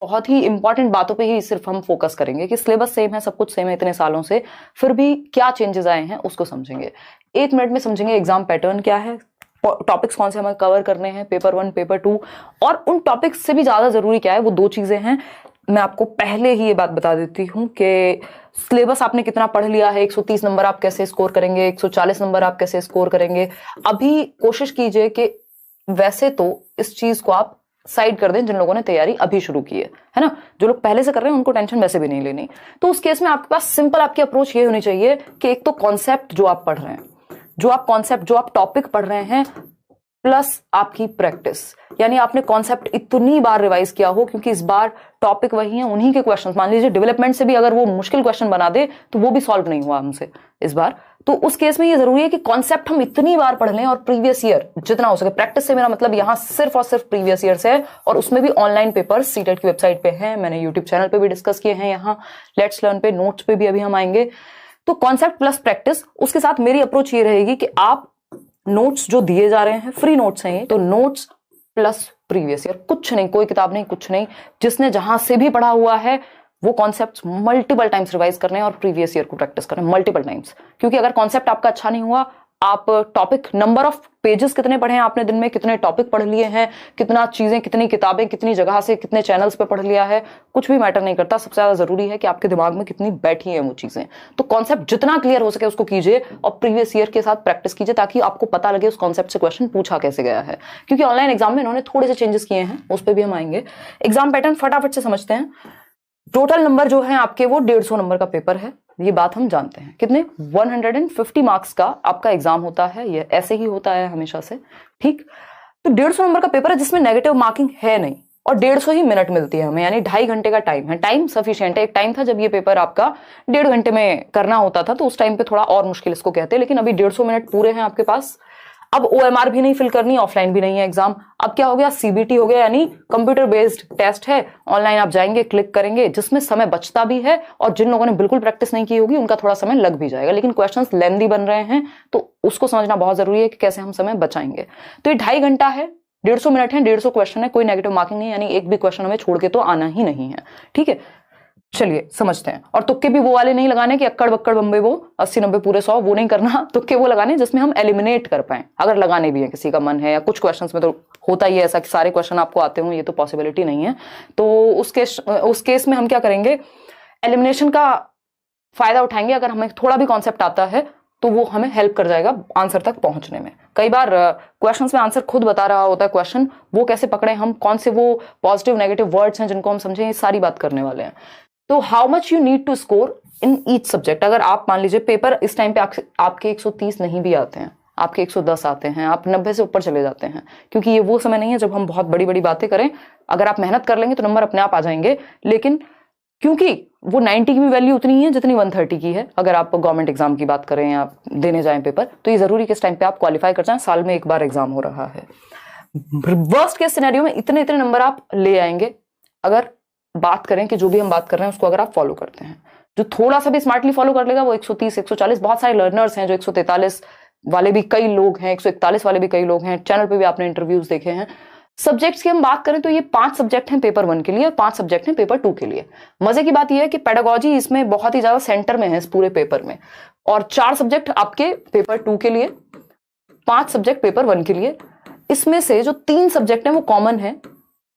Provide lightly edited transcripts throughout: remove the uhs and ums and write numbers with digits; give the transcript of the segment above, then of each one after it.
बहुत ही इंपॉर्टेंट बातों पे ही सिर्फ हम फोकस करेंगे कि सिलेबस सेम है, सब कुछ सेम है इतने सालों से, फिर भी क्या चेंजेस आए हैं उसको समझेंगे। 1 मिनट में समझेंगे एग्जाम पैटर्न क्या है, टॉपिक्स कौन से हमें कवर करने हैं, पेपर 1 पेपर 2, और उन टॉपिक्स से भी ज्यादा जरूरी क्या है वो 2 चीजें हैं। मैं आपको पहले ही ये बात बता देती हूँ कि सिलेबस आपने कितना पढ़ लिया है, 130 नंबर आप कैसे स्कोर करेंगे, 140 नंबर आप कैसे स्कोर करेंगे। अभी कोशिश कीजिए कि वैसे तो इस चीज को आप साइड कर दें जिन लोगों ने तैयारी अभी शुरू की है ना। जो लोग पहले से कर रहे हैं उनको टेंशन वैसे भी नहीं लेनी। तो उस केस में आपके पास सिंपल आपकी अप्रोच ये होनी चाहिए कि एक तो कॉन्सेप्ट जो आप पढ़ रहे हैं, जो आप टॉपिक पढ़ रहे हैं, प्लस आपकी प्रैक्टिस, यानी आपने कॉन्सेप्ट इतनी बार रिवाइज किया हो, क्योंकि इस बार टॉपिक वही है, उन्हीं के क्वेश्चंस। मान लीजिए डेवलपमेंट से भी अगर वो मुश्किल क्वेश्चन बना दे तो वो भी सॉल्व नहीं हुआ हमसे इस बार। तो उस केस में ये जरूरी है कि कॉन्सेप्ट हम इतनी बार पढ़ लें, और प्रीवियस ईयर जितना हो सके। प्रैक्टिस से मेरा मतलब यहां सिर्फ और सिर्फ प्रीवियस ईयर से है, और उसमें भी ऑनलाइन पेपर सीटेट की वेबसाइट पे है, मैंने यूट्यूब चैनल पे भी डिस्कस किए हैं, यहाँ लेट्स लर्न पे, नोट्स पे भी अभी हम आएंगे। तो कॉन्सेप्ट प्लस प्रैक्टिस, उसके साथ मेरी अप्रोच ये रहेगी कि आप नोट्स जो दिए जा रहे हैं, फ्री नोट्स हैं ये, तो नोट्स प्लस प्रीवियस ईयर, कुछ नहीं, कोई किताब नहीं, कुछ नहीं, जिसने जहां से भी पढ़ा हुआ है वो कॉन्सेप्ट्स मल्टीपल टाइम्स रिवाइज करने हैं और प्रीवियस ईयर को प्रैक्टिस करना मल्टीपल टाइम्स। क्योंकि अगर कॉन्सेप्ट आपका अच्छा नहीं हुआ, आप टॉपिक, नंबर ऑफ पेजेस कितने पढ़े हैं आपने दिन में, कितने टॉपिक पढ़ लिए हैं, कितना चीजें, कितनी किताबें, कितनी जगह से, कितने चैनल्स पे पढ़ लिया है, कुछ भी मैटर नहीं करता। सबसे ज्यादा जरूरी है कि आपके दिमाग में कितनी बैठी है वो चीजें। तो कॉन्सेप्ट जितना क्लियर हो सके उसको कीजिए, और प्रीवियस ईयर के साथ प्रैक्टिस कीजिए, ताकि आपको पता लगे उस कॉन्सेप्ट से क्वेश्चन पूछा कैसे गया है। क्योंकि ऑनलाइन एग्जाम में इन्होंने थोड़े से चेंजेस किए हैं, उस पर भी हम आएंगे। एग्जाम पैटर्न फटाफट से समझते हैं। टोटल नंबर जो है आपके वो 150 नंबर का पेपर है, ये बात हम जानते हैं। कितने? 150 मार्क्स का आपका एग्जाम होता है, ये ऐसे ही होता है हमेशा से, ठीक। तो 150 नंबर का पेपर है जिसमें नेगेटिव मार्किंग है नहीं, और 150 ही मिनट मिलती है हमें, यानी 2.5 घंटे का टाइम है। टाइम सफिशिएंट है। एक टाइम था जब ये पेपर आपका 1.5 घंटे में करना होता था, तो उस टाइम पे थोड़ा और मुश्किल इसको कहते हैं, लेकिन अभी 150 मिनट पूरे हैं आपके पास। अब OMR भी नहीं फिल करनी, ऑफलाइन भी नहीं है एग्जाम। अब क्या हो गया? CBT हो गया, यानी कंप्यूटर बेस्ड टेस्ट है। ऑनलाइन आप जाएंगे, क्लिक करेंगे, जिसमें समय बचता भी है, और जिन लोगों ने बिल्कुल प्रैक्टिस नहीं की होगी उनका थोड़ा समय लग भी जाएगा, लेकिन क्वेश्चंस लेंदी बन रहे हैं, तो उसको समझना बहुत जरूरी है कि कैसे हम समय बचाएंगे। तो ये 2.5 घंटा है, 150 मिनट है, 150 क्वेश्चन है, कोई नेगेटिव मार्किंग नहीं, यानी एक भी क्वेश्चन हमें छोड़ के तो आना ही नहीं है, ठीक है। चलिए समझते हैं। और तुक्के भी वो वाले नहीं लगाने कि अक्कड़ बक्कड़ बम्बे वो 80 90 पूरे 100, वो नहीं करना। तुक्के वो लगाने जिसमें हम एलिमिनेट कर पाए, अगर लगाने भी है, किसी का मन है, या कुछ क्वेश्चंस में तो होता ही है ऐसा कि सारे क्वेश्चन आपको आते हों, ये तो पॉसिबिलिटी नहीं है। तो उस केस में हम क्या करेंगे? एलिमिनेशन का फायदा उठाएंगे। अगर हमें थोड़ा भी कॉन्सेप्ट आता है तो वो हमें हेल्प कर जाएगा आंसर तक पहुंचने में। कई बार क्वेश्चंस में आंसर खुद बता रहा होता है क्वेश्चन, वो कैसे पकड़े हम, कौन से वो पॉजिटिव नेगेटिव वर्ड्स हैं जिनको हम समझें, ये सारी बात करने वाले हैं। तो how much you need to score in each subject. अगर आप मान लीजिए पेपर इस टाइम पे आपके 130 नहीं भी आते हैं, आपके 110 आते हैं, आप 90 से ऊपर चले जाते हैं, क्योंकि ये वो समय नहीं है जब हम बहुत बड़ी बड़ी बातें करें। अगर आप मेहनत कर लेंगे तो नंबर अपने आप आ जाएंगे, लेकिन क्योंकि वो 90 की भी वैल्यू उतनी है जितनी 130 की है, अगर आप गवर्नमेंट एग्जाम की बात करें या देने जाएं पेपर, तो ये जरूरी कि इस टाइम पे आप क्वालिफाई कर जाएं। साल में एक बार एग्जाम हो रहा है। वर्स्ट केस सिनेरियो में इतने इतने नंबर आप ले आएंगे, अगर बात करें कि जो भी हम बात कर रहे हैं उसको अगर आप फॉलो करते हैं। जो थोड़ा सा भी स्मार्टली फॉलो कर लेगा वो 130 140, बहुत सारे लर्नर्स हैं जो 143 वाले भी कई लोग हैं, 141 वाले भी कई लोग हैं, चैनल पे भी आपने इंटरव्यूज देखे हैं। सब्जेक्ट्स की हम बात करें तो ये 5 सब्जेक्ट हैं पेपर 1 के लिए, और 5 सब्जेक्ट हैं पेपर 2 के लिए। मजे की बात यह है कि पेडागोजी इसमें बहुत ही ज्यादा सेंटर में है इस पूरे पेपर में, और 4 सब्जेक्ट आपके पेपर 2 के लिए, 5 सब्जेक्ट पेपर 1 के लिए। इसमें से जो 3 सब्जेक्ट हैं वो कॉमन है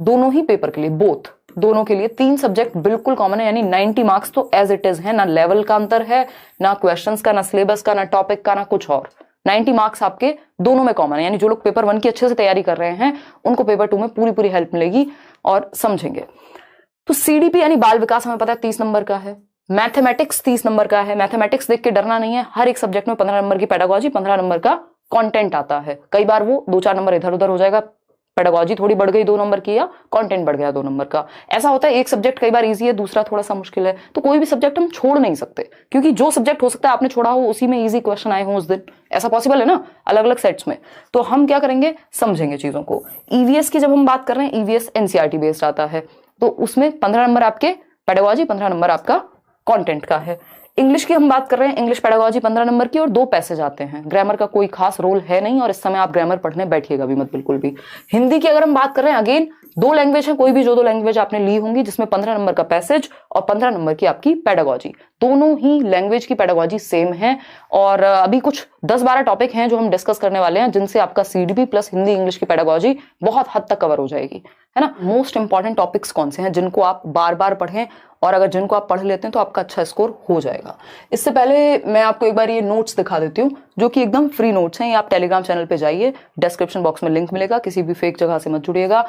दोनों ही पेपर के लिए, बोथ दोनों के लिए 3 सब्जेक्ट बिल्कुल कॉमन है, यानी 90 मार्क्स तो एज इट इज है, ना लेवल का अंतर है, ना क्वेश्चंस का, ना सिलेबस का, ना टॉपिक का, ना कुछ और। 90 मार्क्स आपके दोनों में कॉमन है, यानी जो लोग पेपर 1 की अच्छे से तैयारी कर रहे हैं उनको पेपर 2 में पूरी पूरी हेल्प मिलेगी और समझेंगे। तो CDP यानी बाल विकास हमें पता है 30 नंबर का है, मैथमेटिक्स 30 नंबर का है। मैथमेटिक्स देख के डरना नहीं है, हर एक सब्जेक्ट में 15 नंबर की पेडागोजी, 15 नंबर का कंटेंट आता है। कई बार वो 2-4 नंबर इधर उधर हो जाएगा, पेडागोजी थोड़ी बढ़ गई 2 नंबर की, या कंटेंट बढ़ गया 2 नंबर का। ऐसा होता है, एक सब्जेक्ट कई बार इजी है, दूसरा थोड़ा सा मुश्किल है, तो कोई भी सब्जेक्ट हम छोड़ नहीं सकते, क्योंकि जो सब्जेक्ट हो सकता है आपने छोड़ा हो उसी में इजी क्वेश्चन आए हो उस दिन, ऐसा पॉसिबल है ना, अलग अलग सेट्स में। तो हम क्या करेंगे, समझेंगे चीजों को। EVS की जब हम बात कर रहे हैं, EVS NCERT बेस्ड आता है, तो उसमें 15 नंबर आपके पेडागोजी, 15 नंबर आपका कंटेंट का है। इंग्लिश की हम बात कर रहे हैं, इंग्लिश पेडागोजी 15 नंबर की, और 2 पैसेज आते हैं। ग्रामर का कोई खास रोल है नहीं, और इस समय आप ग्रामर पढ़ने बैठिएगा भी मत बिल्कुल भी। हिंदी की अगर हम बात कर रहे हैं, अगेन दो लैंग्वेज है, कोई भी जो दो लैंग्वेज आपने ली होंगी, जिसमें 15 नंबर का पैसेज और 15 नंबर की आपकी पेडागोजी, दोनों ही लैंग्वेज की पेडागोजी सेम है। और अभी कुछ 10-12 टॉपिक हैं जो हम डिस्कस करने वाले हैं, जिनसे आपका सीडीपी प्लस हिंदी इंग्लिश की पेडागोजी बहुत हद तक कवर हो जाएगी, है ना। मोस्ट इंपॉर्टेंट टॉपिक्स कौन से हैं जिनको आप बार बार पढ़ें, और अगर जिनको आप पढ़ लेते हैं तो आपका अच्छा स्कोर हो जाएगा। इससे पहले मैं आपको एक बार ये नोट्स दिखा देती हूँ, जो कि एकदम फ्री नोट्स हैं। ये आप टेलीग्राम चैनल पे जाइए, डिस्क्रिप्शन बॉक्स में लिंक मिलेगा, किसी भी फेक जगह से मत जुड़िएगा।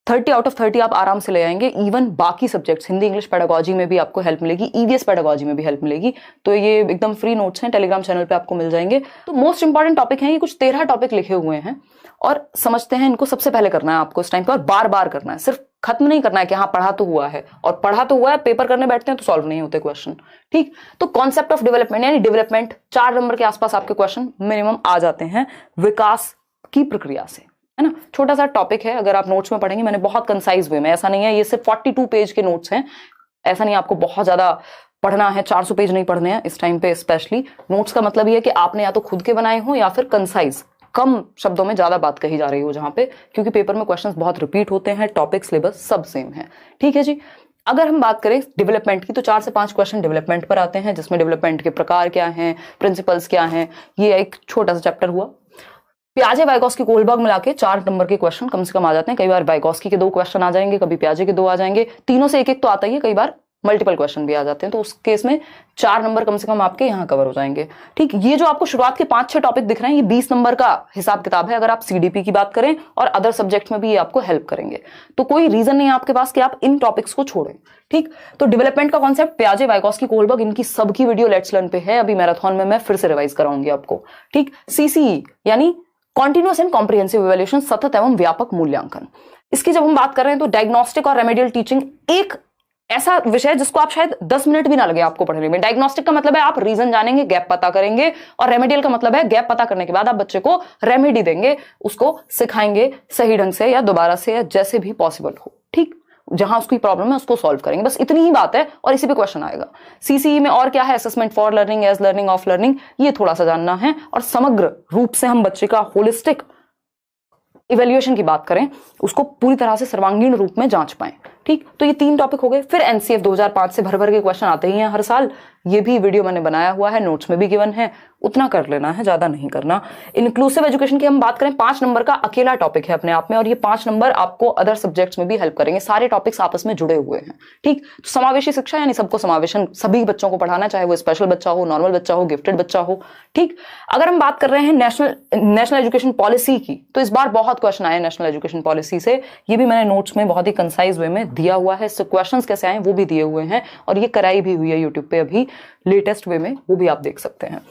30 आउट ऑफ 30 आप आराम से ले आएंगे। इवन बाकी सब्जेक्ट्स हिंदी इंग्लिश पेडागोजी में भी आपको हेल्प मिलेगी, ईवीएस पेडागोजी में भी हेल्प मिलेगी। तो ये एकदम फ्री नोट्स हैं, टेलीग्राम चैनल पे आपको मिल जाएंगे। तो मोस्ट इंपॉर्टेंट टॉपिक हैं, ये कुछ 13 टॉपिक लिखे हुए हैं, और समझते हैं इनको सबसे पहले करना है आपको इस टाइम पे, और बार बार करना है। सिर्फ खत्म नहीं करना है कि हाँ पढ़ा तो हुआ है, और पढ़ा तो हुआ है, पेपर करने बैठते हैं तो सॉल्व नहीं होते क्वेश्चन, ठीक। तो कॉन्सेप्ट ऑफ डेवलपमेंट यानी डेवलपमेंट, 4 नंबर के आसपास आपके क्वेश्चन मिनिमम आ जाते हैं विकास की प्रक्रिया से, है ना। छोटा सा टॉपिक है, अगर आप नोट्स में पढ़ेंगे, मैंने बहुत कंसाइज वे में, ऐसा नहीं है ये सिर्फ 42 पेज के नोट्स हैं, ऐसा नहीं आपको बहुत ज्यादा पढ़ना है, 400 पेज नहीं पढ़ने हैं इस टाइम पे। स्पेशली नोट्स का मतलब ये है कि आपने या तो खुद के बनाए हो या फिर कंसाइज, कम शब्दों में ज्यादा बात कही जा रही हो जहां पे, क्योंकि पेपर में क्वेश्चंस बहुत रिपीट होते हैं, टॉपिक सिलेबस सब सेम है, ठीक है जी। अगर हम बात करें डेवलपमेंट की, तो 4 से 5 क्वेश्चन डेवलपमेंट पर आते हैं, जिसमें डेवलपमेंट के प्रकार क्या हैं, प्रिंसिपल्स क्या हैं, ये एक छोटा सा चैप्टर हुआ। प्याजे वाइगॉस्की कोहलबर्ग मिला के 4 नंबर के क्वेश्चन कम से कम आ जाते हैं। कई बार वाइगॉस्की के 2 क्वेश्चन आ जाएंगे, कभी प्याजे के 2 आ जाएंगे, तीनों से एक एक तो आता ही है, कई बार मल्टीपल क्वेश्चन भी आ जाते हैं। तो उस केस में 4 नंबर कम से कम आपके यहाँ कवर हो जाएंगे, ठीक। ये जो आपको शुरुआत के 5-6 टॉपिक दिख रहे हैं, ये 20 नंबर का हिसाब किताब है, अगर आप सीडीपी की बात करें, और अदर सब्जेक्ट में भी ये आपको हेल्प करेंगे। तो कोई रीजन नहीं है आपके पास कि आप इन टॉपिक्स को छोड़ें, ठीक। तो डेवलपमेंट का कॉन्सेप्ट प्याजे वाइगॉस्की कोहलबर्ग, इनकी सबकी वीडियो लेट्स लर्न पे है, अभी मैराथन में मैं फिर से रिवाइज कराऊंगी आपको, ठीक। सीसीई यानी कॉन्टिन्यूअस एंड कॉम्प्रिहेंसिव इवैल्यूएशन, सतत एवं व्यापक मूल्यांकन। इसकी जब हम बात कर रहे हैं तो डायग्नोस्टिक और रेमेडियल टीचिंग एक ऐसा विषय है जिसको आप शायद 10 मिनट भी ना लगे आपको पढ़ने में। डायग्नोस्टिक का मतलब है आप रीजन जानेंगे, गैप पता करेंगे, और रेमेडियल का मतलब है गैप पता करने के बाद आप बच्चे को रेमेडी देंगे, उसको सिखाएंगे सही ढंग से या दोबारा से या जैसे भी पॉसिबल हो, ठीक। जहां उसकी प्रॉब्लम है उसको सॉल्व करेंगे, बस इतनी ही बात है, और इसी पे क्वेश्चन आएगा। सीसीई में और क्या है, assessment for learning, as learning, of learning, ये थोड़ा सा जानना है, और समग्र रूप से हम बच्चे का होलिस्टिक इवैल्यूएशन की बात करें, उसको पूरी तरह से सर्वांगीण रूप में जांच पाएं, ठीक। तो ये 3 टॉपिक हो गए। फिर एनसीएफ 2005 से भर भर के क्वेश्चन आते ही हैं हर साल, ये भी वीडियो मैंने बनाया हुआ है, नोट्स में भी गिवन है, उतना कर लेना है, ज्यादा नहीं करना। इंक्लूसिव एजुकेशन की हम बात करें, 5 नंबर का अकेला टॉपिक है अपने आप में, और ये 5 नंबर आपको अदर सब्जेक्ट्स में भी हेल्प करेंगे, सारे टॉपिक्स आपस में जुड़े हुए हैं, ठीक। तो समावेशी शिक्षा यानी सबको समावेशन, सभी बच्चों को पढ़ाना, चाहे वो स्पेशल बच्चा हो, नॉर्मल बच्चा हो, गिफ्टेड बच्चा हो, ठीक। अगर हम बात कर रहे हैं नेशनल एजुकेशन पॉलिसी की, तो इस बार बहुत क्वेश्चन आए नेशनल एजुकेशन पॉलिसी से, ये भी मैंने नोट्स में बहुत ही कंसाइज वे में दिया हुआ है, इससे क्वेश्चंस कैसे आए वो भी दिए हुए हैं, और ये कराई भी हुई है यूट्यूब पे अभी लेटेस्ट वे में, वो भी आप देख सकते हैं।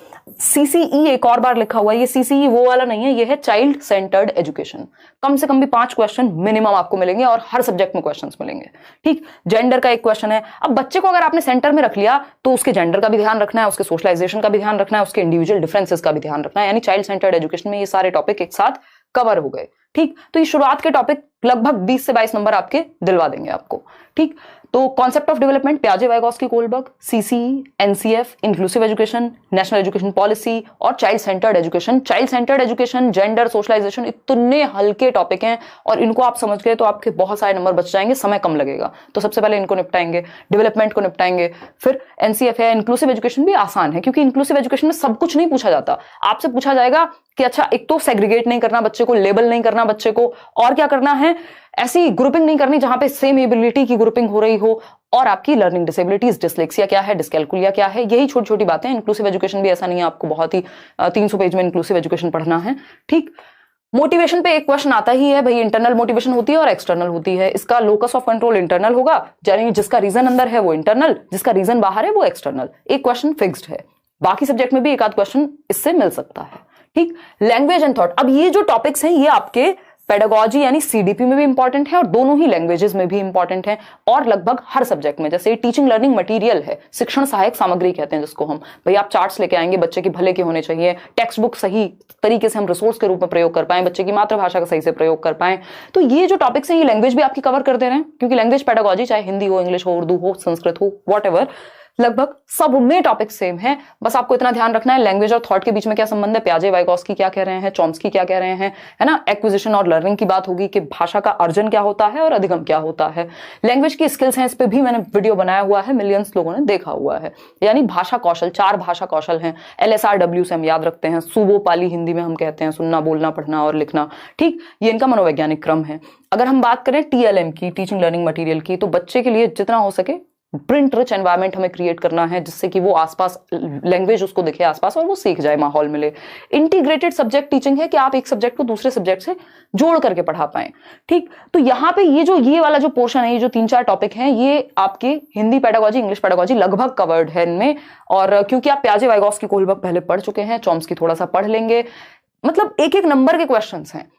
सीसीई एक और बार लिखा हुआ है, ये सीसीई वो वाला नहीं है, ये है चाइल्ड सेंटर्ड एजुकेशन। कम से कम भी 5 क्वेश्चन मिनिमम आपको मिलेंगे, और हर सब्जेक्ट में क्वेश्चंस मिलेंगे, ठीक। जेंडर का एक क्वेश्चन है। अब बच्चे को अगर आपने सेंटर में रख लिया तो उसके जेंडर का भी ध्यान रखना है, उसके सोशलाइजेशन का भी ध्यान रखना है, उसके इंडिविजुअल डिफरेंसेस का भी ध्यान रखना है, यानी चाइल्ड सेंटर्ड एजुकेशन में ये सारे टॉपिक एक साथ कवर हो गए, ठीक। तो ये शुरुआत के टॉपिक लगभग 20 से 22 नंबर आपके दिलवा देंगे आपको, ठीक। तो कॉन्सेप्ट ऑफ डेवलपमेंट, प्याजे Vygotsky Kohlberg, CCE, NCF, inclusive education, national education policy, और child centred education. Child centred education, gender, socialisation, इतने हल्के टॉपिक हैं, और इनको आप समझ गए तो आपके बहुत सारे नंबर बच जाएंगे, समय कम लगेगा। तो सबसे पहले इनको निपटाएंगे, डेवलपमेंट को निपटाएंगे, फिर एनसीएफ है। इंक्लूसिव एजुकेशन भी आसान है, क्योंकि इंक्लूसिव एजुकेशन में सब कुछ नहीं पूछा जाता, आपसे पूछा जाएगा कि अच्छा, एक तो सेग्रीगेट नहीं करना बच्चे को, लेबल नहीं करना बच्चे को, और क्या करना है, ऐसी ग्रुपिंग नहीं करनी जहां पे सेम एबिलिटी की ग्रुपिंग हो रही हो, और आपकी लर्निंग डिसेबिलिटीज, डिसलेक्सिया क्या है, डिस्कैल्कुलिया क्या है, यही छोटी छोटी बातें। इंक्लूसिव एजुकेशन भी ऐसा नहीं है आपको बहुत ही 300 पेज में इंक्लूसिव एजुकेशन पढ़ना है, ठीक। मोटिवेशन पे एक क्वेश्चन आता ही है भाई, इंटरनल मोटिवेशन होती है और एक्सटर्नल होती है। इसका लोकस ऑफ कंट्रोल इंटरनल होगा, यानी जिसका रीजन अंदर है वो इंटरनल, जिसका रीजन बाहर है वो एक्सटर्नल। एक क्वेश्चन फिक्स्ड है, बाकी सब्जेक्ट में भी एक आध क्वेश्चन इससे मिल सकता है, ठीक। लैंग्वेज एंड थॉट, अब ये जो टॉपिक्स हैं ये आपके पेडागोजी यानी सीडीपी में भी इंपॉर्टेंट है, और दोनों ही लैंग्वेजेस में भी इंपॉर्टेंट है, और लगभग हर सब्जेक्ट में। जैसे टीचिंग लर्निंग मटेरियल है, शिक्षण सहायक सामग्री कहते हैं जिसको हम, भाई आप चार्ट्स लेके आएंगे, बच्चे के भले के होने चाहिए, टेक्स्ट बुक सही तरीके से हम रिसोर्स के रूप में प्रयोग कर पाए, बच्चे की मातृभाषा का सही से प्रयोग कर पाए। तो ये जो टॉपिक्स हैं ये लैंग्वेज भी आपकी कवर कर दे रहे हैं, क्योंकि लैंग्वेज पेडागोजी चाहे हिंदी हो, इंग्लिश हो, उर्दू हो, संस्कृत हो, व्हाटएवर, लगभग सब में टॉपिक सेम है। बस आपको इतना ध्यान रखना है लैंग्वेज और थॉट के बीच में क्या संबंध है, पियाजे वाइगोस्की क्या कह रहे हैं, चॉम्स्की क्या कह रहे हैं, है ना। एक्विजिशन और लर्निंग की बात होगी कि भाषा का अर्जन क्या होता है और अधिगम क्या होता है। लैंग्वेज की स्किल्स हैं, इस पे भी मैंने वीडियो बनाया हुआ है, मिलियंस लोगों ने देखा हुआ है। यानी भाषा कौशल, 4 भाषा कौशल हैं, LSRW से हम याद रखते हैं, सुबो पाली हिंदी में हम कहते हैं, सुनना बोलना पढ़ना और लिखना, ठीक, ये इनका मनोवैज्ञानिक क्रम है। अगर हम बात करें TLM की, टीचिंग लर्निंग मटेरियल की, तो बच्चे के लिए जितना हो सके प्रिंट रिच एनवायरनमेंट हमें क्रिएट करना है, जिससे कि वो आसपास लैंग्वेज उसको दिखे आसपास और वो सीख जाए, माहौल मिले। इंटीग्रेटेड सब्जेक्ट टीचिंग है कि आप एक सब्जेक्ट को दूसरे सब्जेक्ट से जोड़ करके पढ़ा पाएं, ठीक। तो यहाँ पे ये वाला जो पोर्शन है, ये जो 3-4 टॉपिक हैं, ये आपके हिंदी पेडागोजी, इंग्लिश पेडागोजी लगभग कवर्ड है इनमें। और क्योंकि आप पियाजे वाइगोस्की को लगभग पहले पढ़ चुके हैं, चॉम्स्की थोड़ा सा पढ़ लेंगे, मतलब एक नंबर के क्वेश्चंस हैं,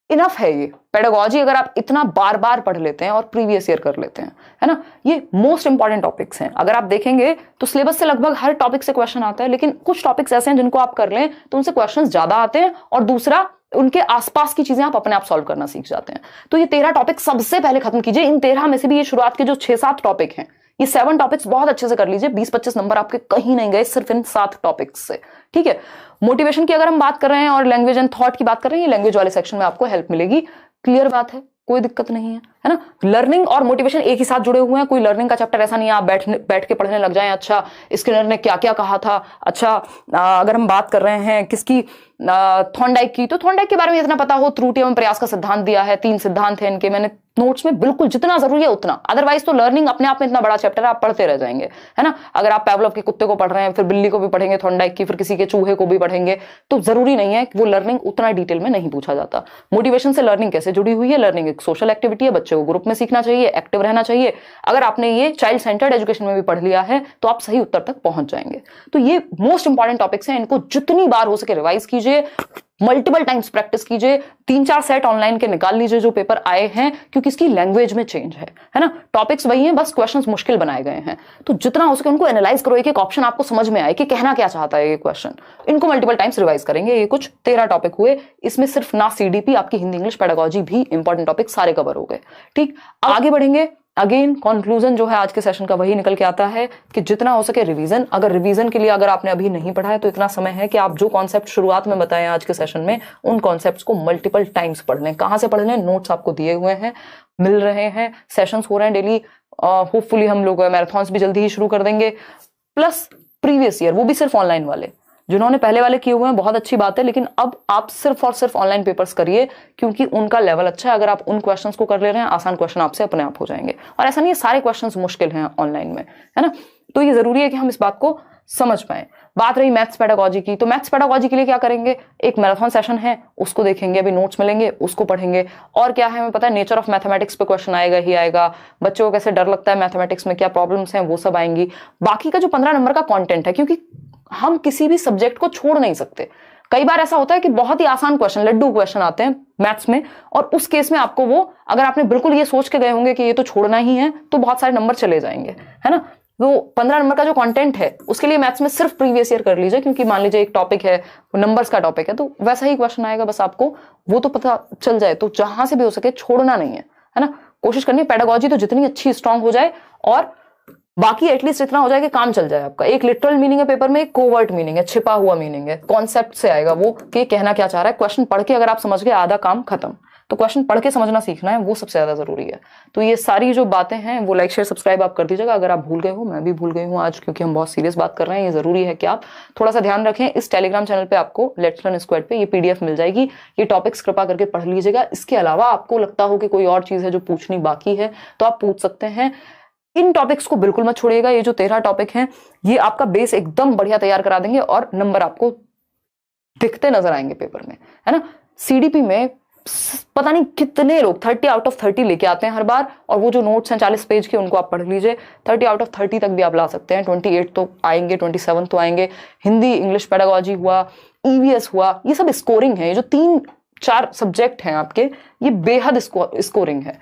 इनफ है ये पेडागोजी। अगर आप इतना बार बार पढ़ लेते हैं और प्रीवियस ईयर कर लेते हैं, है ना, ये मोस्ट इंपॉर्टेंट टॉपिक्स हैं। अगर आप देखेंगे तो सिलेबस से लगभग हर टॉपिक से क्वेश्चन आता है, लेकिन कुछ टॉपिक्स ऐसे हैं जिनको आप कर लें तो उनसे क्वेश्चंस ज्यादा आते हैं, और दूसरा उनके आसपास की चीजें आप अपने आप सॉल्व करना सीख जाते हैं। तो ये 13 टॉपिक सबसे पहले खत्म कीजिए। इन 13 में से भी ये शुरुआत के जो 6-7 टॉपिक हैं, ये 7 टॉपिक्स बहुत अच्छे से कर लीजिए। 20-25 नंबर आपके कहीं नहीं गए सिर्फ इन 7 टॉपिक्स से, ठीक है। मोटिवेशन की अगर हम बात कर रहे हैं और लैंग्वेज एंड थॉट की बात कर रहे हैं, ये लैंग्वेज वाले सेक्शन में आपको हेल्प मिलेगी। क्लियर बात है, कोई दिक्कत नहीं है ना। लर्निंग और मोटिवेशन एक ही साथ जुड़े हुए हैं, कोई लर्निंग का चैप्टर ऐसा नहीं है आप बैठ के पढ़ने लग जाएं, अच्छा स्किनर ने क्या क्या कहा था, अच्छा अगर हम बात कर रहे हैं किसकी, थॉर्नडाइक की, तो थॉर्नडाइक के बारे में इतना पता हो, त्रुटि एवं प्रयास का सिद्धांत दिया है, 3 सिद्धांत है इनके, मैंने नोट्स में बिल्कुल जितना जरूरी है उतना। अदरवाइज तो लर्निंग अपने आप में इतना बड़ा चैप्टर है, आप पढ़ते रह जाएंगे, है ना। अगर आप पैवलोव के कुत्ते को पढ़ रहे हैं, फिर बिल्ली को भी पढ़ेंगे, थॉर्नडाइक की, फिर किसी के चूहे को भी पढ़ेंगे, तो जरूरी नहीं है, वो लर्निंग उतना डिटेल में नहीं पूछा जाता। मोटिवेशन से लर्निंग कैसे जुड़ी हुई है, लर्निंग एक सोशल एक्टिविटी है, बच्चे को ग्रुप में सीखना चाहिए, एक्टिव रहना चाहिए। अगर आपने ये चाइल्ड सेंटर्ड एजुकेशन में भी पढ़ लिया है तो आप सही उत्तर तक पहुंच जाएंगे। तो ये मोस्ट इंपॉर्टेंट टॉपिक्स हैं, इनको जितनी बार हो सके रिवाइज कीजिए, मल्टीपल टाइम्स प्रैक्टिस कीजिए। 3-4 सेट ऑनलाइन के निकाल लीजिए जो पेपर आए हैं, क्योंकि इसकी लैंग्वेज में चेंज है ना। टॉपिक्स वही हैं, बस क्वेश्चंस मुश्किल बनाए गए हैं। तो जितना हो सके उनको एनालाइज करो, एक ऑप्शन आपको समझ में आए कि कहना क्या चाहता है ये क्वेश्चन। इनको मल्टीपल टाइम्स रिवाइज करेंगे। ये कुछ 13 टॉपिक हुए, इसमें सिर्फ ना CDP, आपकी हिंदी इंग्लिश पेडागोजी भी इंपॉर्टेंट टॉपिक सारे कवर हो गए, ठीक। आगे बढ़ेंगे। अगेन कंक्लूजन जो है आज के सेशन का वही निकल के आता है कि जितना हो सके रिवीजन। अगर रिवीजन के लिए अगर आपने अभी नहीं पढ़ा है तो इतना समय है कि आप जो कॉन्सेप्ट शुरुआत में बताए आज के सेशन में, उन कॉन्सेप्ट्स को मल्टीपल टाइम्स पढ़ लें। कहां से पढ़ लें? नोट्स आपको दिए हुए हैं, मिल रहे हैं, सेशंस हो रहे हैं डेली। होपफुली हम लोग मैराथन्स भी जल्दी ही शुरू कर देंगे, प्लस प्रीवियस ईयर, वो भी सिर्फ ऑनलाइन वाले। जिन्होंने पहले वाले किए हुए हैं बहुत अच्छी बात है, लेकिन अब आप सिर्फ और सिर्फ ऑनलाइन पेपर्स करिए, क्योंकि उनका लेवल अच्छा है। अगर आप उन क्वेश्चंस को कर ले रहे हैं, आसान क्वेश्चन आपसे अपने आप हो जाएंगे। और ऐसा नहीं है सारे क्वेश्चंस मुश्किल हैं ऑनलाइन में, है ना। तो ये जरूरी है कि हम इस बात को समझ पाए। बात रही मैथ्स पेडागोजी की, तो मैथ्स पेडागोजी के लिए क्या करेंगे, एक मैराथन सेशन है, उसको देखेंगे, अभी नोट्स मिलेंगे, उसको पढ़ेंगे। और क्या है, हमें पता है नेचर ऑफ मैथमेटिक्स पे क्वेश्चन आएगा ही आएगा, बच्चों को कैसे डर लगता है मैथमेटिक्स में, क्या प्रॉब्लम्स हैं, वो सब आएंगी। बाकी का जो 15 नंबर का कॉन्टेंट है, क्योंकि हम किसी भी सब्जेक्ट को छोड़ नहीं सकते। कई बार ऐसा होता है कि बहुत ही आसान क्वेश्चन, लड्डू क्वेश्चन आते हैं मैथ्स में, और उस केस में आपको वो, अगर आपने बिल्कुल ये सोच के गए होंगे कि ये तो छोड़ना ही है, तो बहुत सारे नंबर चले जाएंगे, है ना। तो 15 नंबर का जो कंटेंट है उसके लिए मैथ्स में सिर्फ प्रीवियस ईयर कर लीजिए, क्योंकि मान लीजिए एक टॉपिक है, नंबर्स का टॉपिक है, तो वैसा ही क्वेश्चन आएगा, बस आपको वो तो पता चल जाए। तो जहां से भी हो सके छोड़ना नहीं है ना। कोशिश करनी है पेडागोजी तो जितनी अच्छी स्ट्रांग हो जाए, और बाकी एटलीस्ट इतना हो जाए कि काम चल जाए आपका। एक लिटरल मीनिंग है पेपर में, एक कोवर्ट मीनिंग है, छिपा हुआ मीनिंग है, कॉन्सेप्ट से आएगा वो कि कहना क्या चाह रहा है। क्वेश्चन पढ़ के अगर आप समझ गए, आधा काम खत्म। तो क्वेश्चन पढ़ के समझना सीखना है, वो सबसे ज्यादा जरूरी है। तो ये सारी जो बातें हैं वो लाइक शेयर सब्सक्राइब आप कर दीजिएगा। अगर आप भूल गए हो, मैं भी भूल गई हूँ आज, क्योंकि हम बहुत सीरियस बात कर रहे हैं, ये जरूरी है कि आप थोड़ा सा ध्यान रखें। इस टेलीग्राम चैनल पे आपको लेट्स लर्न स्क्वाड पे ये PDF मिल जाएगी, ये टॉपिक्स कृपा करके पढ़ लीजिएगा। इसके अलावा आपको लगता हो कि कोई और चीज है जो पूछनी बाकी है, तो आप पूछ सकते हैं। इन टॉपिक्स को बिल्कुल मत छोड़िएगा। ये जो 13 टॉपिक हैं, ये आपका बेस एकदम बढ़िया तैयार करा देंगे, और नंबर आपको दिखते नजर आएंगे पेपर में, है ना। CDP में पता नहीं कितने लोग 30 आउट ऑफ 30 लेके आते हैं हर बार, और वो जो नोट्स हैं 40 पेज के, उनको आप पढ़ लीजिए। 30 आउट ऑफ 30 तक भी आप ला सकते हैं। 28 तो आएंगे, 27 तो आएंगे। हिंदी इंग्लिश पेडागोजी हुआ, EVS हुआ, ये सब स्कोरिंग है। ये जो 3-4 सब्जेक्ट हैं आपके, ये बेहद स्कोरिंग है।